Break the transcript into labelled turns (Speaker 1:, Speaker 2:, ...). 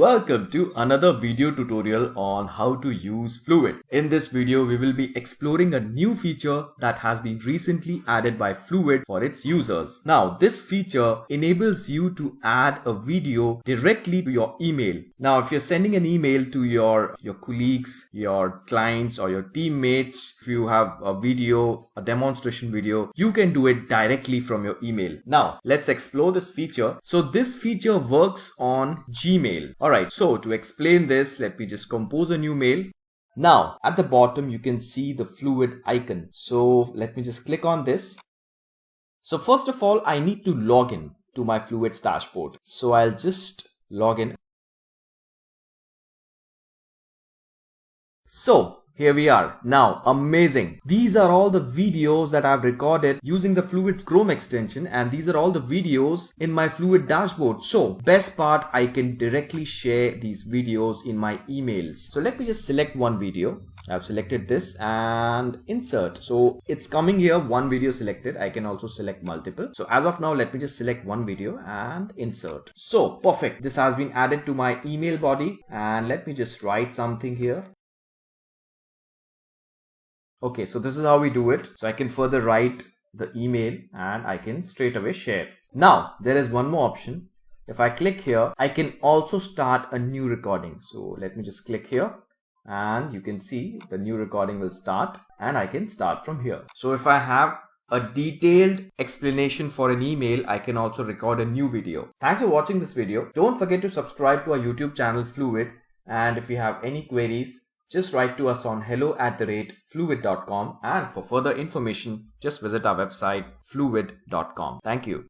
Speaker 1: Welcome to another video tutorial on how to use Fluvid. In this video, we will be exploring a new feature that has been recently added by Fluvid for its users. Now, this feature enables you to add a video directly to your email. Now, if you're sending an email to your colleagues, your clients or your teammates, if you have a video, a demonstration video, you can do it directly from your email. Now, let's explore this feature. So this feature works on Gmail. Alright, so to explain this, let me just compose a new mail. Now, at the bottom, you can see the Fluvid icon. So let me just click on this. So first of all, I need to log in to my Fluvid's dashboard. So I'll just log in. So here we are. Now, amazing. These are all the videos that I've recorded using the Fluvid's Chrome extension, and these are all the videos in my Fluvid dashboard. So best part, I can directly share these videos in my emails. So let me just select one video. I've selected this and insert. So it's coming here, one video selected. I can also select multiple. So as of now, let me just select one video and insert. So perfect. This has been added to my email body, and let me just write something here. Okay, so this is how we do it. So I can further write the email and I can straight away share. Now, there is one more option. If I click here, I can also start a new recording. So let me just click here and you can see the new recording will start and I can start from here. So if I have a detailed explanation for an email, I can also record a new video. Thanks for watching this video. Don't forget to subscribe to our YouTube channel Fluvid, and if you have any queries, just write to us on hello@fluvid.com, and for further information, just visit our website fluvid.com. Thank you.